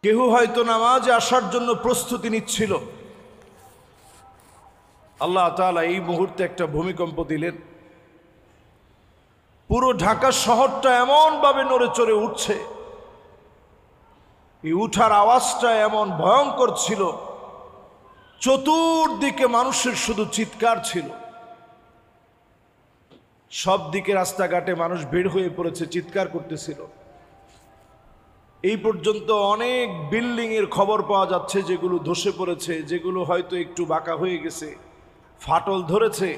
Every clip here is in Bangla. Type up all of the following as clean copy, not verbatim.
কেউ হয়তো নামাজে আসার জন্য প্রস্তুতি নিচ্ছিল, আল্লাহ তাআলা এই মুহূর্তে একটা ভূমিকম্প দিলেন। পুরো ঢাকা শহরটা এমনভাবে নড়ে চড়ে উঠছে, এই উঠার আওয়াজটা এমন ভয়ঙ্কর ছিল, চতুর্দিকে মানুষের শুধু চিৎকার ছিল। সব দিকে রাস্তাঘাটে মানুষ বের হয়ে পড়েছে, চিৎকার করতেছিল। এই পর্যন্ত অনেক বিল্ডিং এর খবর পাওয়া যাচ্ছে যেগুলো ধসে পড়েছে, যেগুলো হয়তো একটু বাঁকা হয়ে গেছে, ফাটল ধরেছে।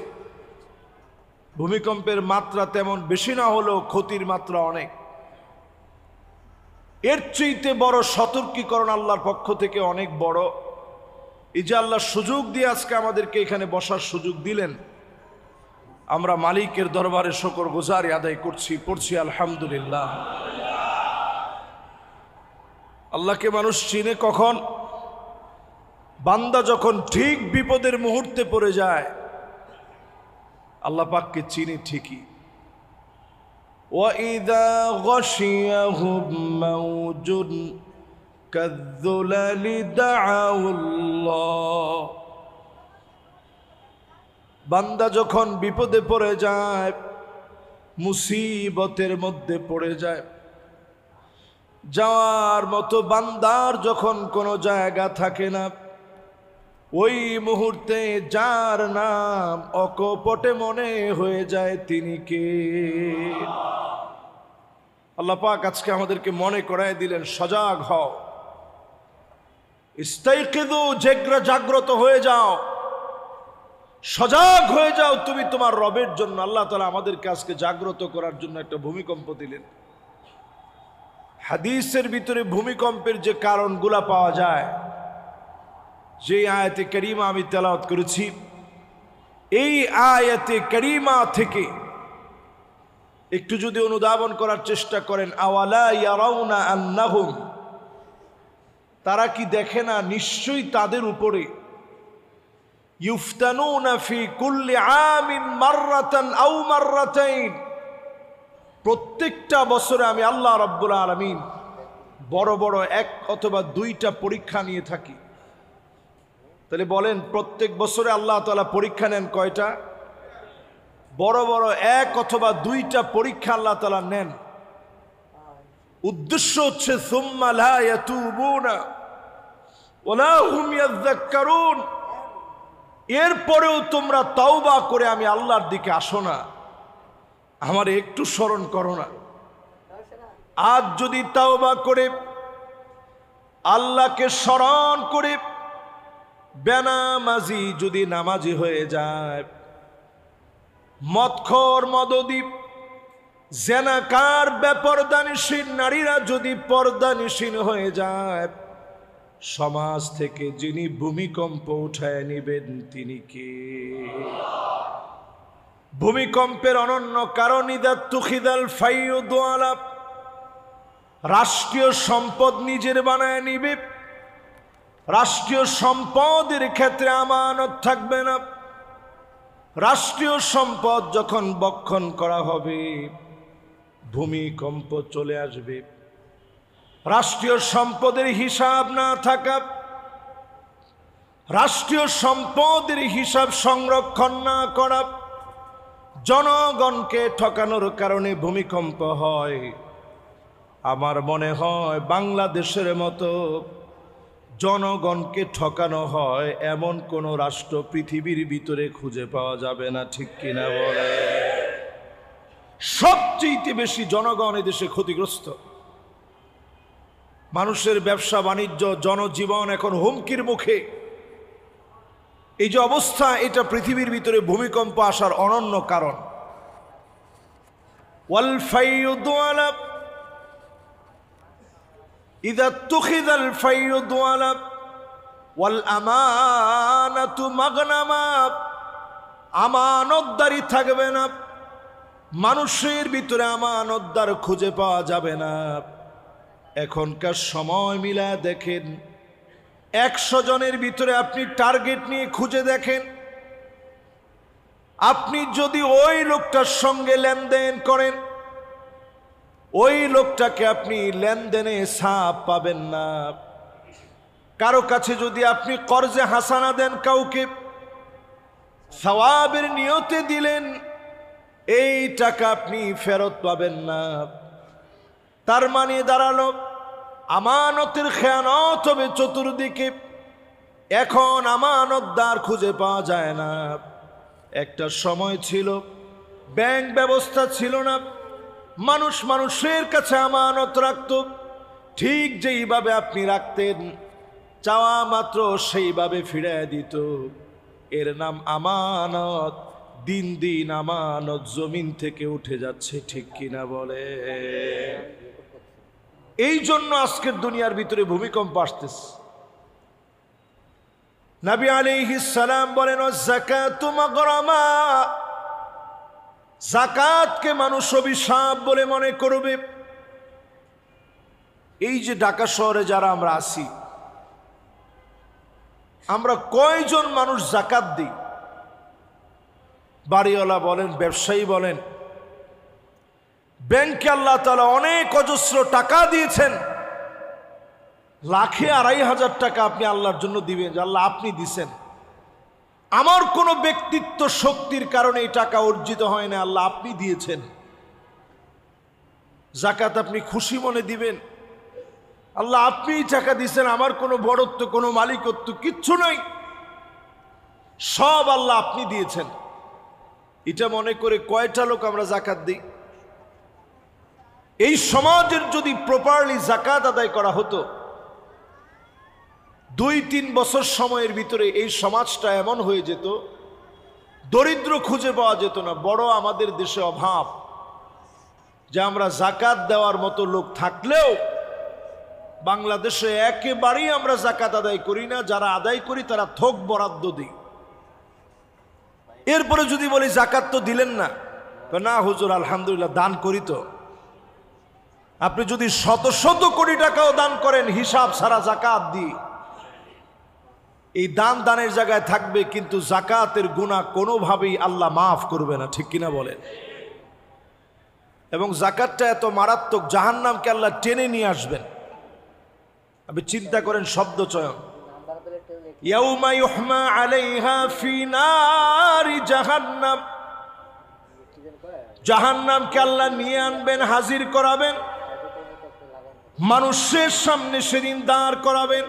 ভূমিকম্পের মাত্রা তেমন বেশি না হলেও ক্ষতির মাত্রা অনেক। এর চেয়ে বড় সতর্কীকরণ আল্লাহর পক্ষ থেকে অনেক বড়। এই যে আল্লাহ সুযোগ দিয়ে আজকে আমাদেরকে এখানে বসার সুযোগ দিলেন, আমরা মালিকের দরবারে শুকর গুজারি আদায় করছি, পড়ছি আলহামদুলিল্লাহ। আল্লাহকে মানুষ চিনে কখন? বান্দা যখন ঠিক বিপদের মুহূর্তে পড়ে যায়, আল্লাহ পাককে চিনে ঠিকই। ওয়াইদা গাশিয়াহুম মাউজুন কাযযুলালি দাআউল্লাহ। বান্দা যখন বিপদে পড়ে যায়, মুসিবতের মধ্যে পড়ে যায়, যাওয়ার মতো বান্দার যখন কোনো জায়গা থাকে না, ওই মুহূর্তে যার নাম অকপটে মনে হয়ে যায় তিনি কে? আল্লাহ পাক আজকে আমাদেরকে মনে করায় দিলেন, সজাগ হও, ইস্তাইকিযু, জাগ্রত হয়ে যাও, সজাগ হয়ে যাও তুমি তোমার রবের জন্য। আল্লাহ তাআলা আমাদেরকে আজকে জাগ্রত করার জন্য একটা ভূমিকম্প দিলেন। হাদিসের ভিতরে ভূমিকম্পের যে কারণগুলা পাওয়া যায়, যে আয়াতে কারিমা আমি তেলাওয়াত করেছি, এই আয়াতে কারিমা থেকে একটু যদি অনুধাবন করার চেষ্টা করেন, আওয়ালা ইয়ারাউনা আন্নাহুম, তারা কি দেখে না নিশ্চয়ই তাদের উপরে ইউফতানুনা ফি কুল্লি আমিন মাররাতান আও মাররাতাইন, প্রত্যেকটা বছরে আমি আল্লাহ রাব্বুল আলামিন বড় বড় এক অথবা দুইটা পরীক্ষা নিয়ে থাকি। তাহলে বলেন, প্রত্যেক বছরে আল্লাহ তাআলা পরীক্ষা নেন কয়টা? বড় বড় এক অথবা দুইটা পরীক্ষা আল্লাহ তাআলা নেন। উদ্দেশ্য হচ্ছে সুম্মা লা ইয়াতুবুনা ওয়ালা হুম ইয়াযাক্কারুন, এরপরেও তোমরা তাওবা করে আমি আল্লাহর দিকে আসো না, আমার একটু স্মরণ করো না। আজ যদি তাওবা করে আল্লাহকে স্মরণ করে বেনামাজি যদি নামাজি হয়ে যায়, মদখোর মদদি জেনাকার বেপরদানিশীন নারীরা যদি পর্দানিশীন হয়ে যায়, সমাজ থেকে যিনি ভূমিকম্প উঠায় নিবেন তিনি কে? ভূমিকম্পের অনন্য কারণ ইদা তুখিদাল ফাইয়ুদ আলা, রাষ্ট্রীয় সম্পদ নিজের বানায় নিবে, রাষ্ট্রীয় সম্পদের ক্ষেত্রে আমানত থাকবে না। রাষ্ট্রীয় সম্পদ যখন বক্ষণ করা হবে, ভূমিকম্প চলে আসবে। রাষ্ট্রীয় সম্পদের হিসাব না থাকা, রাষ্ট্রীয় সম্পদের হিসাব সংরক্ষণ না করা, জনগণকে ঠকানোর কারণে ভূমিকম্প হয়। আমার মনে হয় বাংলাদেশের মতো জনগণকে ঠকানো হয় এমন কোন রাষ্ট্র পৃথিবীর ভিতরে খুঁজে পাওয়া যাবে না, ঠিক কিনা বলে? সবচেয়ে বেশি জনগণ এদেশে ক্ষতিগ্রস্ত। মানুষের ব্যবসা বাণিজ্য, জনজীবন এখন হুমকির মুখে। এই যে অবস্থা, এটা পৃথিবীর ভিতরে ভূমিকম্প আসার অনন্য কারণ। ওয়াল ফাইয়ুদ আলা ইদা তুখিদাল ফাইয়ুদ আলা ওয়াল আমানাতু মাগনামা, আমানতদারি থাকবে না, মানুষের ভিতরে আমানতদার খুঁজে পাওয়া যাবে না। এখনকার সময় মিলা দেখেন, 100 জনের ভিতরে আপনি টার্গেট নিয়ে খুঁজে দেখেন, আপনি যদি ওই লোকটার সঙ্গে লেনদেন করেন, ওই লোকটাকে আপনি লেনদেনে ছাপ পাবেন না। কারো কাছে যদি আপনি কর্জে হাসানা দেন, কাউকে সওয়াবের নিয়তে দিলেন, এই টাকা আপনি ফেরত পাবেন না। তার মানে দাঁড়ালো আমানতের খেয়ানত হবে চতুর্দিকে। এখন আমানতদার খুঁজে পাওয়া যায় না। একটা সময় ছিল ব্যাংক ব্যবস্থা ছিল না, মানুষ মানুষের কাছে আমানত রাখত। ঠিক যেইভাবে আপনি রাখতেন, চাওয়া মাত্র সেইভাবে ফিরিয়ে দিত। এর নাম আমানত। দিন দিন আমানত জমিন থেকে উঠে যাচ্ছে, ঠিক কিনা বলে? এই জন্য আজকের দুনিয়ার ভিতরে ভূমিকম্প আসতেছে। নবী আলাইহিস সালাম বলেন, যাকাতু মাগরামা, যাকাতকে মানুষ অভিশাপ বলে মনে করবে। এই যে ঢাকা শহরে যারা আমরা আছি, আমরা কয়জন মানুষ যাকাত দিই? বাড়িওয়ালা বলেন, ব্যবসায়ী বলেন, ব্যাংকে আল্লাহ তাআলা অনেক অজস্র টাকা দিয়েছেন, লাখে 2,500 টাকা আপনি আল্লাহর জন্য দিবেন যে আল্লাহ আপনি দিছেন, আমার কোনো ব্যক্তিত্ব শক্তির কারণে এই টাকা অর্জিত হয় না, আল্লাহ আপনি দিয়েছেন। যাকাত আপনি খুশি মনে দিবেন, আল্লাহ আপনিই টাকা দিয়েছেন, আমার কোনো বড়ত্ব কোনো মালিকত্ব কিচ্ছু নাই, সব আল্লাহ আপনি দিয়েছেন। এটা মনে করে কয়টা লোক আমরা যাকাত দিই? এই সমাজের যদি প্রপারলি যাকাত আদায় করা হতো, 2-3 বছর সময়ের ভিতরে এই সমাজটা এমন হয়ে যেত, দরিদ্র খুঁজে পাওয়া যেত না। বড় আমাদের দেশে অভাব যে আমরা যাকাত দেওয়ার মতো লোক থাকলেও বাংলাদেশে একেবারেই আমরা যাকাত আদায় করি না। যারা আদায় করি তারা থোক বরাদ্দ দিই। এরপরে যদি বলি যাকাত তো দিলেন না, না হুজুর আলহামদুলিল্লাহ দান করি তো। আপনি যদি শত শত কোটি টাকাও দান করেন, হিসাব ছাড়া যাকাত দিই, এই দানের জায়গায় থাকবে, কিন্তু যাকাতের গুনাহ কোনোভাবেই আল্লাহ মাফ করবে না, ঠিক কিনা বলেন? এবং যাকাতটা এত মারাত্মক, জাহান্নামকে আল্লাহ টেনে নিয়ে আসবেন। আপনি চিন্তা করেন শব্দ চয়ন, ইয়াউমা ইউহমা আলাইহা ফি নারি জাহান্নাম, জাহান্নামকে আল্লাহ নিয়ে আনবেন, হাজির করাবেন, মানুষের সামনে সেদিন দাঁড় করাবেন।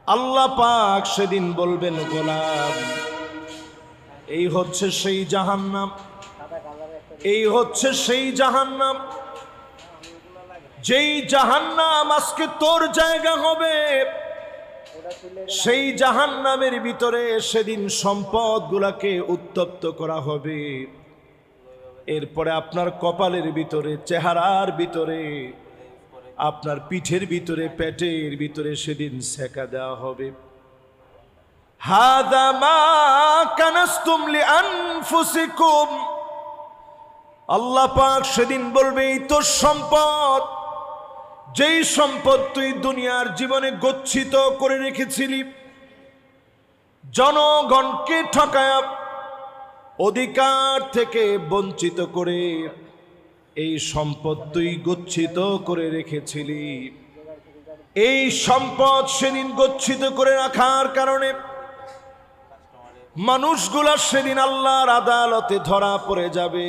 আল্লাহ পাক সেদিন বলবেন, গোলাম এই হচ্ছে সেই জাহান্নাম, এই হচ্ছে সেই জাহান্নাম, যেই জাহান্নাম আজকে তোর জায়গা হবে। সেই জাহান্নামের ভিতরে সেদিন সম্পদগুলোকে উত্তপ্ত করা হবে। এরপরে আপনার কপালের ভিতরে, চেহারার ভিতরে, আপনার পিঠের ভিতরে, পেটের ভিতরে সেদিন সেকা দেওয়া হবে। হাদা মা কানাসতুম লিআনফুসিকুম, আল্লাহ পাক সেদিন বলবে, এই তোর সম্পদ, যেই সম্পদ তুই দুনিয়ার জীবনে গচ্ছিত করে রেখেছিলি, জনগণকে ঠকায়া, অধিকার থেকে বঞ্চিত করে এই সম্পদ তুই গচ্ছিত করে রেখেছিলি। এই সম্পদ সেদিন গচ্ছিত করে রাখার কারণে মানুষগুলা সেদিন আল্লাহর আদালতে ধরা পড়ে যাবে।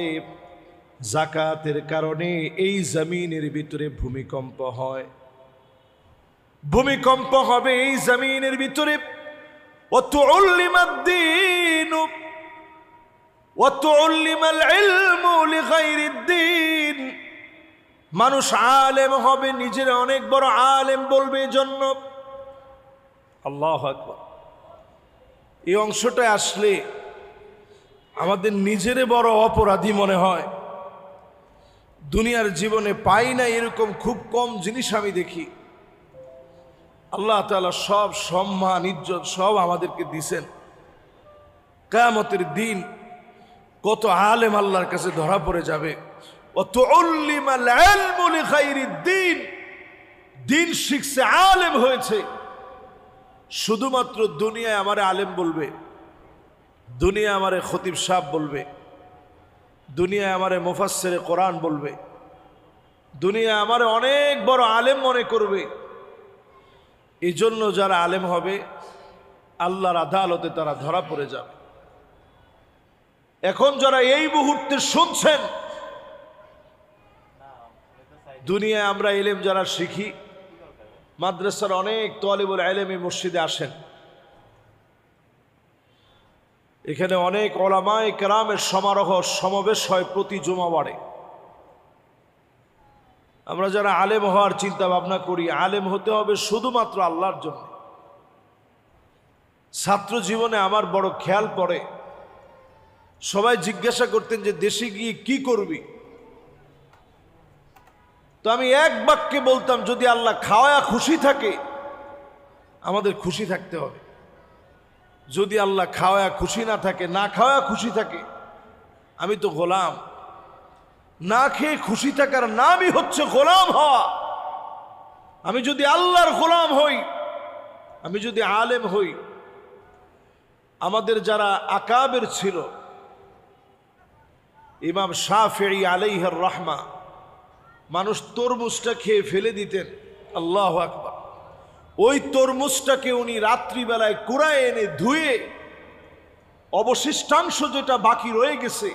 যাকাতের কারণে এই জমিনের ভিতরে ভূমিকম্প হয়, ভূমিকম্প হবে এই জমিনের ভিতরে। ওয়াতুল্লিমাদ-দীন ওয়াতুল্লিমাল ইলমু লিগাইরিদ-দীন, মানুষ আলেম হবে, নিজের অনেক বড় আলেম বলবে, জন্য আল্লাহু আকবার। এই অংশটা আসলে আমাদের নিজেরে বড় অপরাধী মনে হয়। দুনিয়ার জীবনে পাই না এরকম খুব কম জিনিস আমি দেখি। আল্লাহ তাআলা সব সম্মান ইজ্জত সব আমাদেরকে দিছেন। কিয়ামতের দিন কত আলেম আল্লাহর কাছে ধরা পড়ে যাবে। ওয়াতুল্লিমাল ইলমু লিগাইরিদ-দীন, দিন শিখছে, আলেম হয়েছে, শুধুমাত্র দুনিয়ায় আমারে আলেম বলবে, দুনিয়া আমারে খতিব সাহেব বলবে, দুনিয়ায় আমারে মুফাসসিরে কোরআন বলবে, দুনিয়া আমারে অনেক বড় আলেম মনে করবে। এই জন্য যারা আলেম হবে আল্লাহর আদালতে তারা ধরা পড়ে যাবে। এখন যারা এই মুহূর্তে শুনছেন, দুনিয়ায় আমরা ইলম যারা শিখি, মাদ্রাসার অনেক তালিবুল ইলম এই মসজিদে আসেন, এখানে অনেক উলামায়ে কেরামের সমারোহ সমাবেশ হয় প্রতি জুমাবারে। আমরা যারা আলেম হওয়ার চিন্তা ভাবনা করি, আলেম হতে হবে শুধুমাত্র আল্লাহর জন্য। ছাত্র জীবনে আমার বড় খেয়াল পড়ে, সবাই জিজ্ঞাসা করতেন যে দেশে গিয়ে কি করবি, তো আমি এক বাক্যে বলতাম, যদি আল্লাহ খাওয়া খুশি থাকে আমাদের খুশি থাকতে হবে। যদি আল্লাহ খাওয়া খুশি না থাকে, না খাওয়া খুশি থাকে, আমি তো গোলাম। না খেয়ে খুশি থাকার নামই হচ্ছে গোলাম হওয়া। আমি যদি আল্লাহর গোলাম হই, আমি যদি আলেম হই, আমাদের যারা আকাবের ছিল, ইমাম শাফিঈ আলাইহির রাহমা, মানুষ তরমুজটা খেয়ে ফেলে দিতেন, আল্লাহু আকবার, ওই তরমুজটাকে উনি রাত্রিবেলায় কুড়ায় এনে ধুয়ে অবশিষ্টাংশ যেটা বাকি রয়ে গেছে,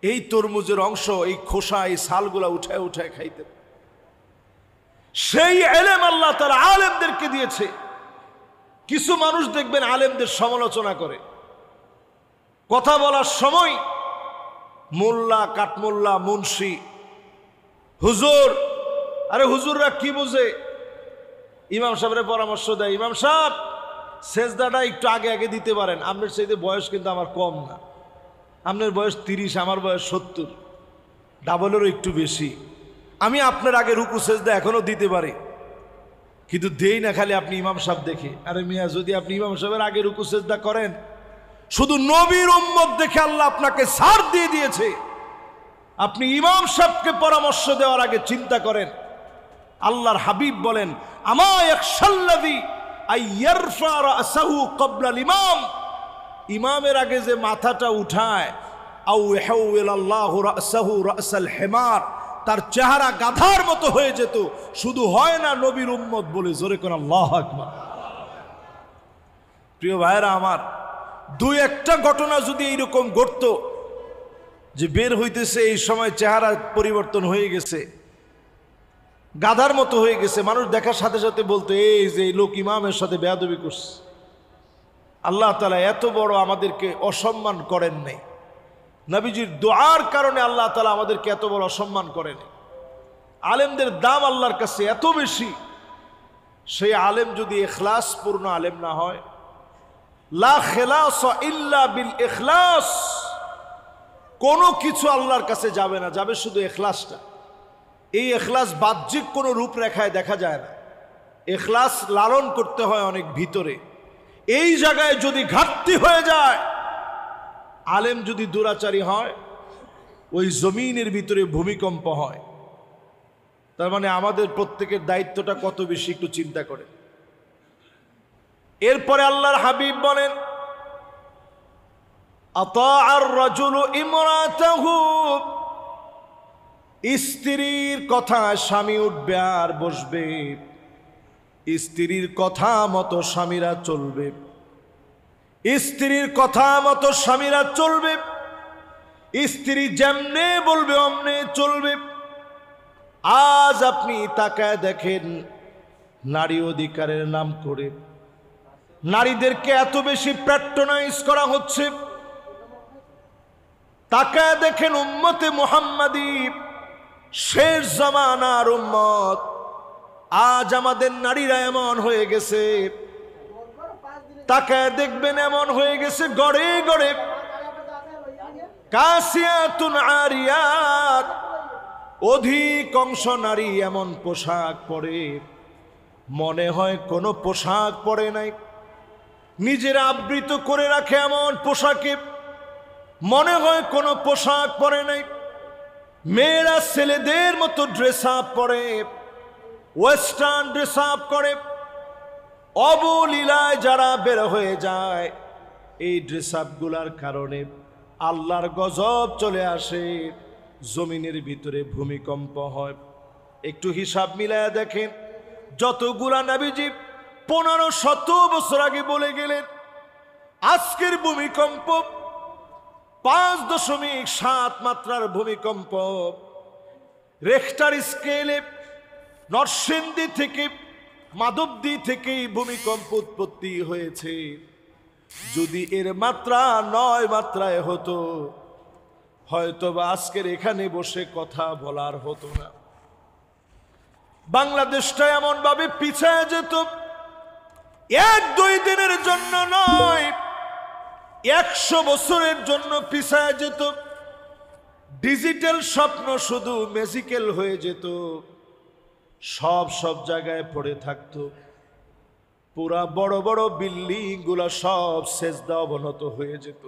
এই তরমুজের অংশ, এই খোসা, এই ছালগুলা উঠায় উঠায় খাইতেন। সেই ইলম আল্লাহ তাআলা আলেমদেরকে দিয়েছে। কিছু মানুষ দেখবেন আলেমদের সমালোচনা করে, কথা বলার সময় মোল্লা, কাঠমোল্লা, মুন্সি, হুজুর, আরে হুজুররা কি বুঝে, ইমাম সাহেবের পরামর্শ দেয়, ইমাম সাহেব সেজদাটা একটু আগে আগে দিতে পারেন, আপনার চাইতে বয়স কিন্তু আমার কম না, আপনার বয়স 30, আমার বয়স 70, ডাবলেরও একটু বেশি, আমি আপনার আগে রুকু সেজদা এখনো দিতে পারি, কিন্তু দেই না খালি আপনি ইমাম সাহেব দেখে। আরে মিয়া, যদি আপনি ইমাম সাহেবের আগে রুকু সেজদা করেন, শুধু নবীর উম্মত দেখে আল্লাহ আপনাকে ছাড় দিয়ে দিয়েছে। আপনি ইমাম সাহেবকে পরামর্শ দেওয়ার আগে চিন্তা করেন। আল্লাহর হাবিব বলেন, আমা ইয়াখশাল্লাযী আইয়ারফা রাসাহু ক্বাবলা আল ইমাম, ইমামের আগে যে মাথাটা উঠায়, আও ইয়াহওয়ালাল্লাহু রাসাহু রাসাল হিমার, তার চেহারা গাধার মতো হয়ে যেত। শুধু হয় না নবীর উম্মত বলে, জোরে করে আল্লাহু আকবার। প্রিয় ভাইরা আমার, দুই একটা ঘটনা যদি এইরকম ঘটতো যে বের হইতেছে এই সময় চেহারা পরিবর্তন হয়ে গেছে, গাধার মতো হয়ে গেছে, মানুষ দেখার সাথে সাথে বলতো এই যে লোক ইমামের সাথে বেয়াদবি করছে। আল্লাহ তাআলা এত বড় আমাদেরকে অসম্মান করেন নাই, নবীজির দোয়ার কারণে আল্লাহ তাআলা আমাদেরকে এত বড় অসম্মান করেন। আলেমদের দাম আল্লাহর কাছে এত বেশি, সেই আলেম যদি ইখলাস পূর্ণ আলেম না হয়, লা খিলাস ইল্লা বিল ইখলাস, কোনো কিছু আল্লাহর কাছে যাবে না, যাবে শুধু ইখলাসটা। এই ইখলাস বাহ্যিক কোনো রূপরেখায় দেখা যায় না, ইখলাস লালন করতে হয় অনেক ভিতরে। এই জায়গায় যদি ঘাটতি হয়ে যায়, আলেম যদি দুরাচারী হয়, ওই জমিনের ভিতরে ভূমিকম্প হয়। তার মানে আমাদের প্রত্যেকের দায়িত্বটা কত বেশি একটু চিন্তা করে। এরপরে আল্লাহর হাবিব বলেন, আতাআর রাজুলু ইমরাতাহু, স্ত্রীর কথা স্বামী উঠবে আর বসবে, স্ত্রীর কথা মতো স্বামীরা চলবে, স্ত্রীর কথা মতো স্বামীরা চলবে, স্ত্রী যেমনে বলবে অমনে চলবে। আজ আপনি তাকায় দেখেন, নারী অধিকারের নাম করে নারীদেরকে এত বেশি প্যাট্রোনাইজ করা হচ্ছে। তাকায় দেখেন উম্মতে মুহাম্মাদী, শেষ জামানার উম্মত, আজ আমাদের নারীরা এমন হয়ে গেছে, তাকায় দেখবেন এমন হয়ে গেছে, গড়ে গড়ে কাসিয়াতুন আরিয়াত, অধিকাংশ নারী এমন পোশাক পরে মনে হয় কোনো পোশাক পরে নাই, নিজেরা আবৃত করে রাখে এমন পোশাকে মনে হয় কোনো পোশাক পরে নাই। মেয়েরা ছেলেদের মতো ড্রেস আপ পরে, ওয়েস্টার্ন ড্রেস আপ করে, অবলীলায় যারা বের হয়ে যায়, এই ড্রেস আপগুলার কারণে আল্লাহর গজব চলে আসে, জমিনের ভিতরে ভূমিকম্প হয়। একটু হিসাব মিলায়া দেখেন, যতগুলা নবীজি 1500 বছর আগে বলে গেলেন, আজকের ভূমিকম্প 5.7 মাত্রার ভূমিকম্প। রেখটার স্কেলে নরসিংদী থেকে মাধবদী থেকে ভূমিকম্প উৎপত্তি হয়েছে। যদি এর মাত্রা 9 মাত্রায় হতো, হয়তোবা আজকের এখানে বসে কথা বলার হতো না। বাংলাদেশটা এমন ভাবে পিছায় যেত, 1-2 দিনের জন্য নয়, 100 বছরের জন্য পিছায় যেত। ডিজিটাল স্বপ্ন শুধু ম্যাজিক্যাল হয়ে যেত, সব জায়গায় পড়ে থাকতো। পুরা বড় বড় বিল্ডিং গুলা সব সেজদা অবনত হয়ে যেত।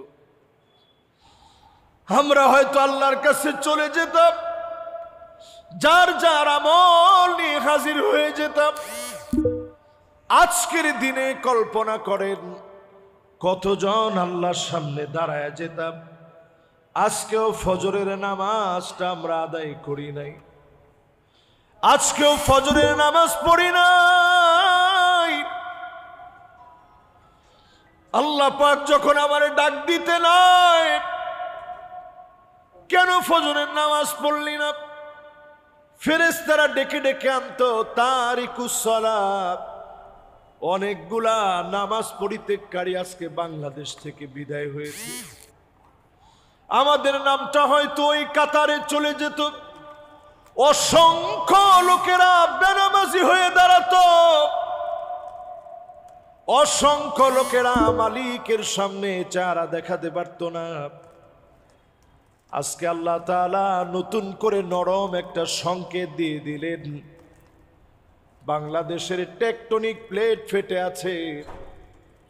আমরা হয়তো আল্লাহর কাছে চলে যেতাম, যার যার আমল নিয়ে হাজির হয়ে যেতাম। আজকের দিনে কল্পনা করেন কতজন আল্লাহর সামনে দাঁড়ায় যেতাম। আজকেও ফজরের নামাজটা আমরা আদায় করি নাই, আজকেও ফজরের নামাজ পড়ি নাই। আল্লাহ পাক যখন আমারে ডাক দিতে নাই, কেন ফজরের নামাজ পড়লি না? ফেরেশতারা ডেকে ডেকে আনতো তারিকুস সালাত। অনেকগুলা নামাজ পরিত্যাগকারী আজকে বাংলাদেশ থেকে বিদায় হয়েছে। আমাদের নামটা হয়তো ওই কাতারে চলে যেত। অসংখ্য লোকেরা বেনামাজি হয়ে দাঁড়াতো, অসংখ্য লোকেরা মালিকের সামনে চেহারা দেখাতে পারতো না। আজকে আল্লাহ তাআলা নতুন করে নরম একটা সংকেত দিয়ে দিলেন। বাংলাদেশের টেকটনিক প্লেট ফেটে আছে,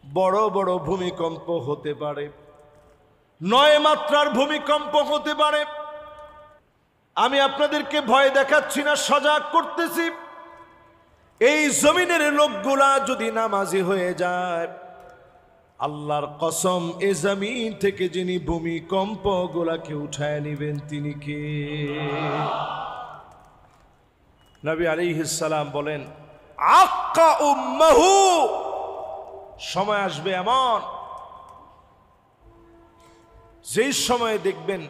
বড় বড় ভূমিকম্প হতে পারে, 9 মাত্রার ভূমিকম্প হতে পারে। আমি আপনাদেরকে ভয় দেখাচ্ছি না, সজাগ করতেছি। এই জমিনের লোকগুলা যদি নামাজি হয়ে যায়, আল্লাহর কসম এ জমিন থেকে যিনি ভূমিকম্প গুলাকে উঠায় নিবেন তিনি কে? নবী আলাইহিস সালাম বলেন, আক্কা উম্মাহু, সময় আসবে এমন যেই সময়ে দেখবেন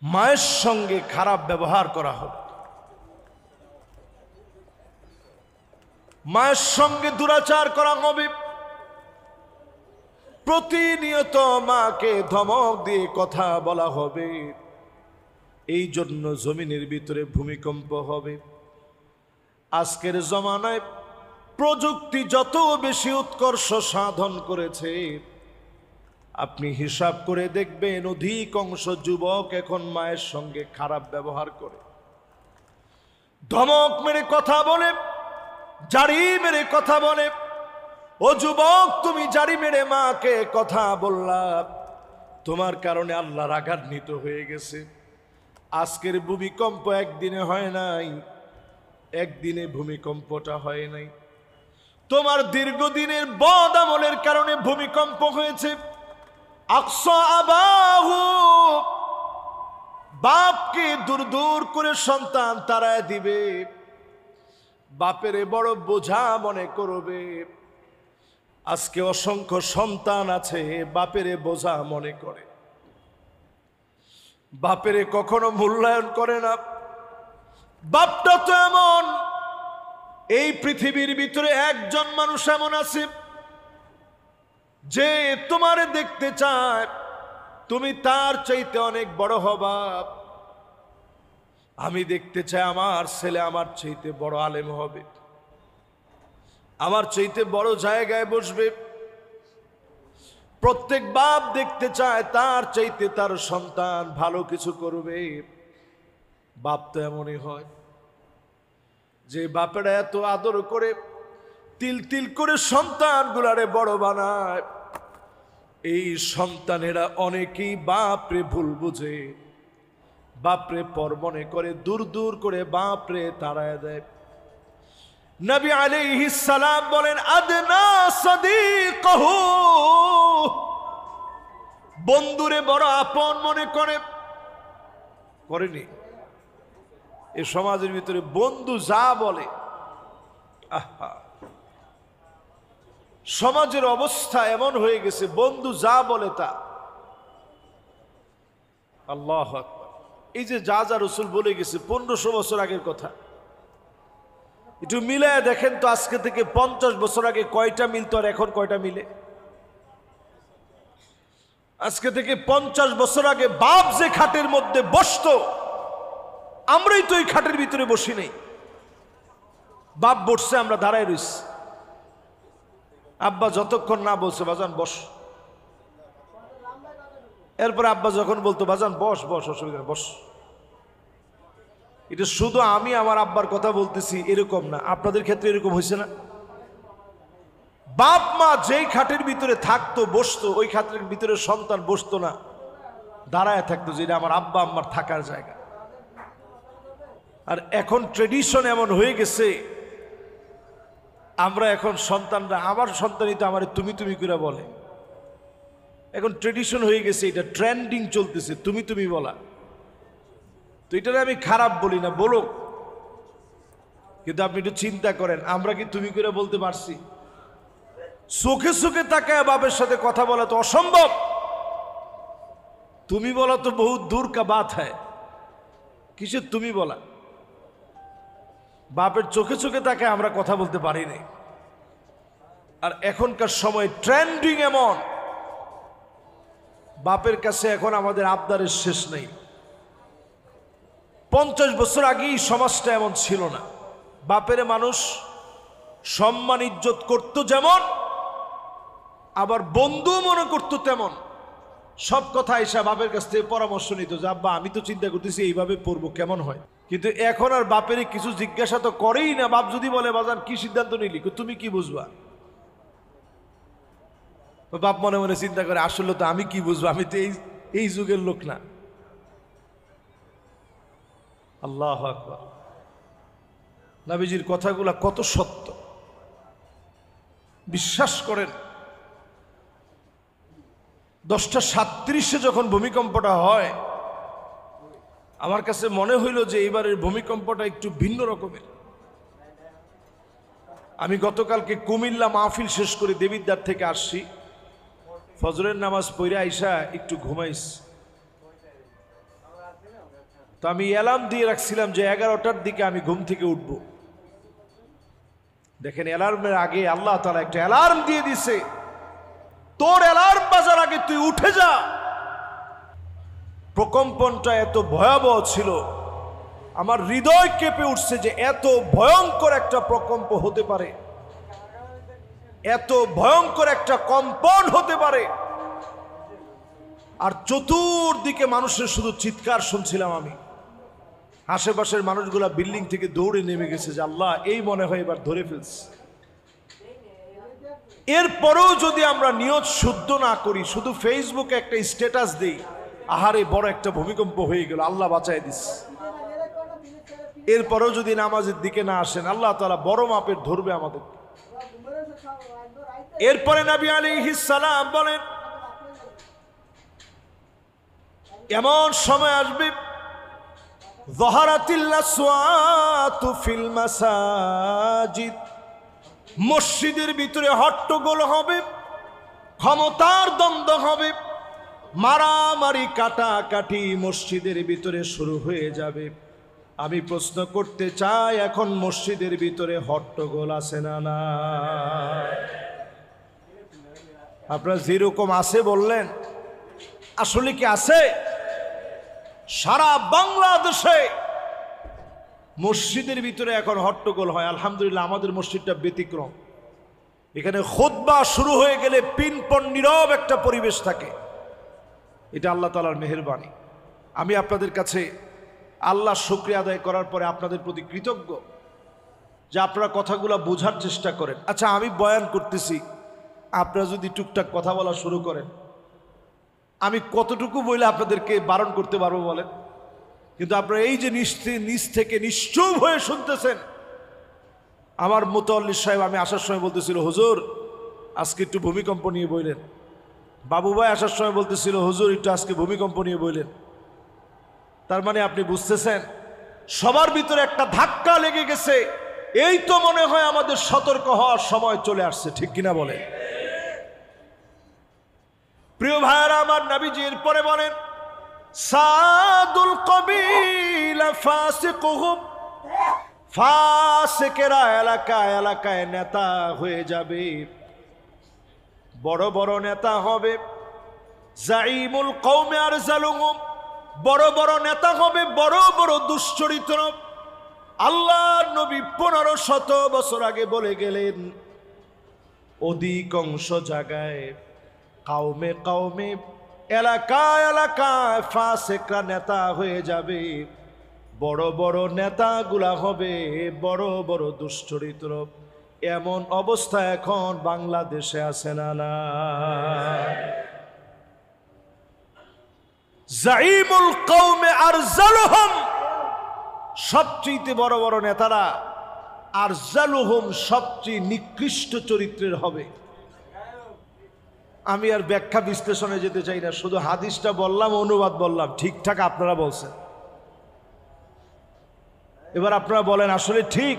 মায়ের সঙ্গে খারাপ ব্যবহার করা হবে, মায়ের সঙ্গে দুরাচার করা হবে। প্রতিনিয়ত মাকে ধমক দিয়ে কথা বলা হবে। এই জন্য জমিনের ভিতরে ভূমিকম্প হবে। আজকের জমানায় প্রযুক্তি যত বেশি উৎকর্ষ সাধন করেছে, আপনি হিসাব করে দেখবেন অধিকাংশ যুবক এখন মায়ের সঙ্গে খারাপ ব্যবহার করে, ধমক মেরে কথা বলে, জারি মেরে কথা বলে। ও যুবক, তুমি জারি মেরে মাকে কথা বললা, তোমার কারণে আল্লাহ রাগান্বিত হয়ে গেছে। আজকের ভূমিকম্প একদিনে হয় নাই, একদিনে ভূমিকম্পটা হয় নাই, তোমার দীর্ঘদিনের বদ আমলের কারণে ভূমিকম্প হয়েছে। আকসা আবাহু, বাপকে দূর দূর করে সন্তান তাড়ায় দিবে, বাপেরে বড় বোঝা মনে করবে। আজকে অসংখ্য সন্তান আছে বাপেরে বোঝা মনে করে, বাপেরে কখনো মূল্যায়ন করে না। বাপটা তো এমন, এই পৃথিবীর ভিতরে একজন মানুষ এমন আছে যে তোমারে দেখতে চায় তুমি তার চাইতে অনেক বড় হবা। আমি দেখতে চাই আমার ছেলে আমার চাইতে বড় আলেম হবে, আমার চাইতে বড় জায়গায় বসবে। প্রত্যেক বাপ দেখতে চায় তার চাইতে তার সন্তান ভালো কিছু করবে। বাপ তো এমনই হয়, যে বাপেরা এত আদর করে তিল তিল করে সন্তানগুলারে বড় বানায়, এই সন্তানেরা অনেকেই বাপরে ভুল বুঝে, বাপরে পর মনে করে, দূর দূর করে বাপরে তাড়ায় দেয়। নবী আলাইহিস সালাম বলেন, আদনা সাদিকহু, বন্ধুরে বড় আপন মনে করে। করেনি? এ সমাজের ভিতরে বন্ধু যা বলে আহা, সমাজের অবস্থা এমন হয়ে গেছে, বন্ধু যা বলে তা। আল্লাহু আকবার। এই যে যা যা রাসূল বলে গেছে 1500 বছর আগের কথা, একটু মিলায় দেখেন তো, আজকে থেকে 50 বছর আগে কয়টা মিলতো আর এখন কয়টা মিলে? আজকে থেকে 50 বছর আগে বাপ যে খাটের মধ্যে বসতো, আমরাই তো এই খাটের ভিতরে বসি নেই। বাপ বসছে, আমরা দাঁড়ায় রইছি। আব্বা যতক্ষণ না বলছে বাজান বস, এরপরে আব্বা যখন বলতো বাজান বস বস, অসুবিধা বস। এটা শুধু আমি আমার আব্বার কথা বলতেছি এরকম না, আপনাদের ক্ষেত্রে এরকম হয়েছে না? বাপ মা যেই খাটের ভিতরে থাকতো বসতো, ওই খাটের ভিতরে সন্তান বসতো না, দাঁড়ায় থাকতো, যেটা আমার আব্বা আম্মার থাকার জায়গা। আর এখন ট্রেডিশন এমন হয়ে গেছে, আমরা এখন সন্তানরা, আমার সন্তানই তো আমার তুমি তুমি করে বলে। এখন ট্রেডিশন হয়ে গেছে, এটা ট্রেন্ডিং চলতেছে তুমি তুমি বলা। তো এটা আমি খারাপ বলি না, বলো, কিন্তু আপনি একটু চিন্তা করেন, আমরা কি তুমি করে বলতে পারছি? চোখে চোখে তাকায় বাপের সাথে কথা বলা তো অসম্ভব, তুমি বলা তো বহু দূর কা বাত হ্যায়। কিসের তুমি বলা? বাপের চোখে চোখে তাকায় আমরা কথা বলতে পারি না। আর এখনকার সময় ট্রেন্ডিং এমন, বাপের কাছে এখন আমাদের আবদারের শেষ নেই। 50 বছর আগেই সমাজটা এমন ছিল না। বাপের মানুষ সম্মান ইজ্জত করত যেমন, আবার বন্ধু মনে করতো তেমন। সব কথা এসে বাপের কাছ থেকে পরামর্শ নিত যে আব্বা আমি তো চিন্তা করতেছি এইভাবে পড়বো, কেমন হয়। কিন্তু এখন আর বাপের কিছু জিজ্ঞাসা তো করেই না। বাপ যদি বলে বাজান কি সিদ্ধান্ত নিলি, তুমি কি বুঝবা? বাপ মনে মনে চিন্তা করে আসলে তো আমি কি বুঝবো, আমি তো এই যুগের লোক না। আল্লাহু আকবার। নবীজির কথাগুলা কত সত্য, বিশ্বাস করেন। 10:37 যখন ভূমিকম্পটা হয়, আমার কাছে মনে হইল যে এবারের ভূমিকম্পটা একটু ভিন্ন রকমের। আমি গতকালকে কুমিল্লা মাহফিল শেষ করে দেবিদ্বার থেকে আসছি, ফজরের নামাজ পড়ে আইসা একটু ঘুমাইস। তো আমি অ্যালার্ম দিয়ে রাখছিলাম যে 11টার দিকে আমি ঘুম থেকে উঠব। দেখেন অ্যালার্মের আগে আল্লাহ তাআলা একটা অ্যালার্ম দিয়ে দিছে, তোর অ্যালার্ম বাজার আগে তুই উঠে যা। প্রকম্পনটা এত ভয়াবহ ছিল, আমার হৃদয় কেঁপে উঠছে যে এত ভয়ঙ্কর একটা প্রকম্প হতে পারে, এত ভয়ঙ্কর একটা কম্পন হতে পারে। আর চতুর্দিকে মানুষের শুধু চিৎকার শুনছিলাম আমি। আশেপাশের মানুষগুলা বিল্ডিং থেকে দৌড়ে নেমে গেছে যে আল্লাহ এই মনে হয় এবার ধরে ফেলছে। এরপরেও যদি আমরা নিয়ত শুদ্ধ না করি, শুধু ফেসবুকে একটা স্ট্যাটাস দেই, আহারে বড় একটা ভূমিকম্প হয়ে গেল, আল্লাহ বাঁচায় দিস, এরপরেও যদি নামাজের দিকে না আসেন, আল্লাহ তাআলা বড় মাপের ধরবে আমাদের। এরপরে নবী আলাইহিস সালাম বলেন, এমন সময় আসবে যাহারাতিল আসওয়াতু ফিল মাসাজিদ, মসজিদের ভিতরে হট্টগোল হবে, ক্ষমতার দ্বন্দ্ব হবে, মারামারি কাটাকাটি মসজিদের ভিতরে শুরু হয়ে যাবে। আমি প্রশ্ন করতে চাই, এখন মসজিদের ভিতরে হট্টগোল আছে না? না, আপনারা যেরকম আছে বললেন, আসলে কি আছে? সারা বাংলাদেশে মসজিদের ভিতরে এখন হট্টগোল হয়। আলহামদুলিল্লাহ আমাদের মসজিদটা ব্যতিক্রম। এখানে খুতবা শুরু হয়ে গেলে পিনপন নীরব একটা পরিবেশ থাকে। এটা আল্লাহ তাআলার মেহেরবানি। আমি আপনাদের কাছে আল্লাহর শুকরিয়া আদায় করার পরে আপনাদের প্রতি কৃতজ্ঞ যে আপনারা কথাগুলো বোঝার চেষ্টা করেন। আচ্ছা, আমি বয়ান করতেছি, আপনারা যদি টুকটাক কথা বলা শুরু করেন, আমি কতটুকু বলে আপনাদেরকে বারণ করতে পারবো বলেন? কিন্তু আপনারা এই যে নিচ থেকে নিশ্চুপ হয়ে শুনতেছেন। আমার মুতাল্লি সাহেব আমি আসার সময় বলতেছিল, হুজুর আজকে একটু ভূমিকম্প নিয়ে বললেন। বাবু ভাই আসার সময় বলতেছিল, হুজুর একটু আজকে ভূমিকম্প নিয়ে বললেন। তার মানে আপনি বুঝতেছেন সবার ভিতরে একটা ধাক্কা লেগে গেছে, এই তো মনে হয় আমাদের সতর্ক হওয়ার সময় চলে আসছে, ঠিক কিনা বলে? প্রিয় ভাইরা আমার, নবীজি এরপরে বলেন সাদুল কবিলা ফাসিকুহুম, ফাসিকেরা এলাকায় এলাকায় নেতা হয়ে যাবে, বড় বড় নেতা হবে। জাইমুল কওমে আরজালুহুম, বড় বড় নেতা হবে, বড় বড় দুশ্চরিত্র। আল্লাহর নবী 1500 বছর আগে বলে গেলেন, অধিকাংশ জায়গায় কাউমে কাউমে এলাকায় এলাকায় ফাসিকরা নেতা হয়ে যাবে, বড় বড় নেতাগুলা হবে বড় বড় দুশ্চরিত্র। এমন অবস্থা এখন বাংলাদেশে আছে না? না, জাইমুল কওমে আরজালুহুম, সবচেয়ে বড় বড় নেতারা, আরজালুহুম সবচেয়ে নিকৃষ্ট চরিত্রের হবে। আমি আর ব্যাখ্যা বিশ্লেষণে যেতে চাই না, শুধু হাদিসটা বললাম, অনুবাদ বললাম, ঠিকঠাক আপনারা বলছেন। এবার আপনারা বলেন আসলে ঠিক?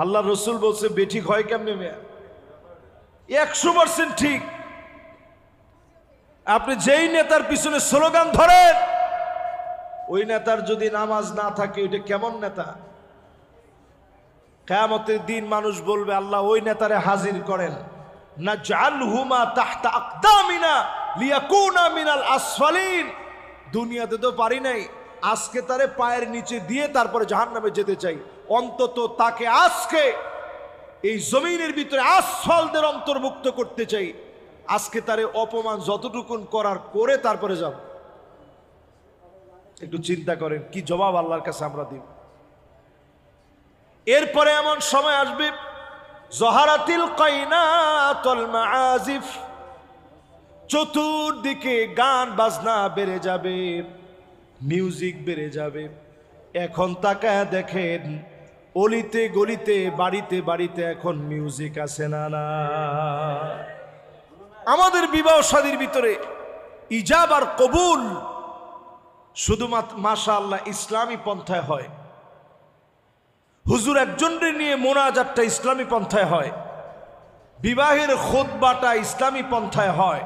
আল্লাহ রসুল বলছে বেঠিক হয় কেমনে? 100% ঠিক। আপনি যেই নেতার পিছনে স্লোগান ধরেন, ওই নেতার যদি নামাজ না থাকে, ওইটা কেমন নেতা? কিয়ামতের দিন মানুষ বলবে আল্লাহ ওই নেতারে হাজির করেন, নাজআলহুমা তাহতা আকদামিনা লিয়াকুনা মিনাল আসফালিন। দুনিয়াতে তো পারি নাই, আজকে তারে পায়ের নিচে দিয়ে তারপরে জাহান্নামে যেতে চাই। অন্তত তাকে আজকে এই জমিনের ভিতরে আসফালদের অন্তর্ভুক্ত করতে চাই। আজকে তারে অপমান যতটুকুন করার করে তারপরে যাব। একটু চিন্তা করেন কি জবাব আল্লাহর কাছে আমরা দিব। এরপরে এমন সময় আসবে, জহারাতিল কাইনাতুল মাআজিফ, চতুর্দিকে গান বাজনা বেড়ে যাবে, মিউজিক বেড়ে যাবে। এখন তাকায় দেখেন, অলিতে গলিতে বাড়িতে বাড়িতে এখন মিউজিক আছে না? না, আমাদের বিবাহ শাদীর ভিতরে ইজাব আর কবুল শুধুমাত্র মাশাআল্লাহ ইসলামী পন্থায় হয়। হুজুর একজনকে নিয়ে মোনাজাতটা ইসলামী পন্থায় হয়, বিবাহের খুতবাটা ইসলামী পন্থায় হয়।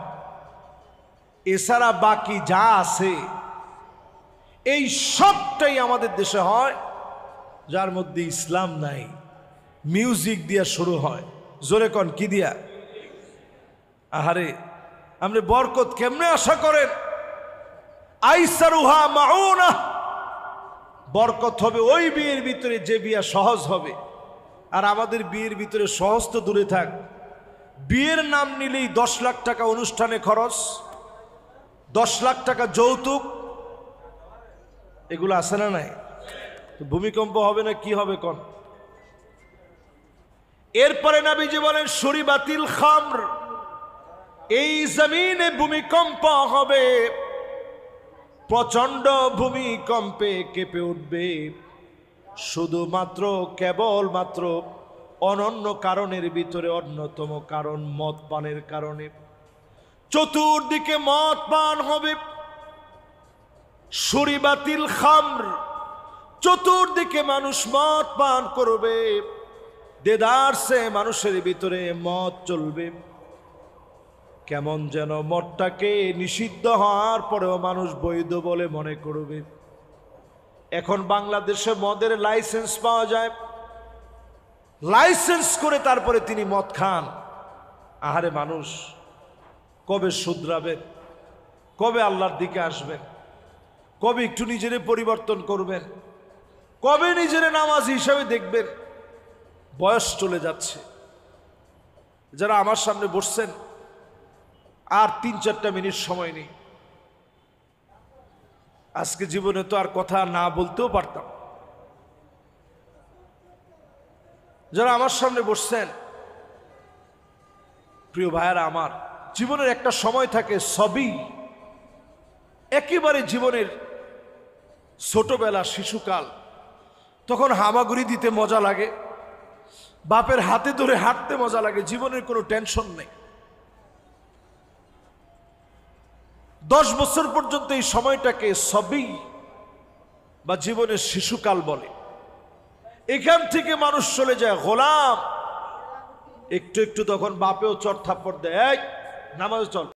এছাড়া বাকি যা আছে এই সবটাই আমাদের দেশে হয়, যার মধ্যে ইসলাম নাই। মিউজিক দিয়া শুরু হয়, জোরে কন কি দিয়া? আহারে, আপনি বরকত কেমনে আশা করেন? আইসারুহা মাউনা, বরকত হবে ওই বিয়ের ভিতরে যে বিয়ে সহজ হবে। আর আমাদের বিয়ের ভিতরে সহজ তো দূরে থাক, বিয়ের নাম নিলেই 10 লাখ টাকা অনুষ্ঠানে খরচ, 10 লাখ টাকা যৌতুক, এগুলো আছে না নাই? ভূমিকম্প হবে না কি হবে কোন? এরপরে নবীজি বলেন শুরিবাতিল খামর, এই জমিনে ভূমিকম্প হবে, প্রচন্ড ভূমিকম্পে কেঁপে উঠবে, শুধুমাত্র কেবলমাত্র অনন্য কারণের ভিতরে অন্যতম কারণ মদ পানের কারণে। চতুর্দিকে মদ পান হবে, শুরিবাতিল খামর, চতুর্দিকে মানুষ মদ পান করবে, দেদারসে মানুষের ভিতরে মদ চলবে। কেমন যেন মদটাকে নিষিদ্ধ হওয়ার পরেও মানুষ বৈধ বলে মনে করবে। এখন বাংলাদেশে মদের লাইসেন্স পাওয়া যায়, লাইসেন্স করে তারপরে তিনি মদ খান। আহারে মানুষ, কবে শুধরাবেন? কবে আল্লাহর দিকে আসবেন? কবে একটু নিজেরে পরিবর্তন করবেন? কবে নিজেরে নামাজ হিসাবে দেখবেন? বয়স চলে যাচ্ছে। যারা আমার সামনে বসছেন, আর 3-4টা মিনিট সময় নেই। আজকে জীবনে তো আর কথা না বলতেও পারতাম। যারা আমার সামনে বসছেন, প্রিয় ভাইয়েরা আমার, জীবনের একটা সময় থাকে সবই, একেবারে জীবনের ছোটবেলা, শিশুকাল, তখন হামাগুড়ি দিতে মজা লাগে, বাপের হাতে ধরে হাঁটতে মজা লাগে, জীবনের কোনো টেনশন নেই। 10 বছর পর্যন্ত এই সময়টাকে সবই বা জীবনের শিশুকাল বলে। এখান থেকে মানুষ চলে যায় গোলাম, একটু একটু তখন বাপেও চট থাপ্পড় দেয়, এই নামাজ চল।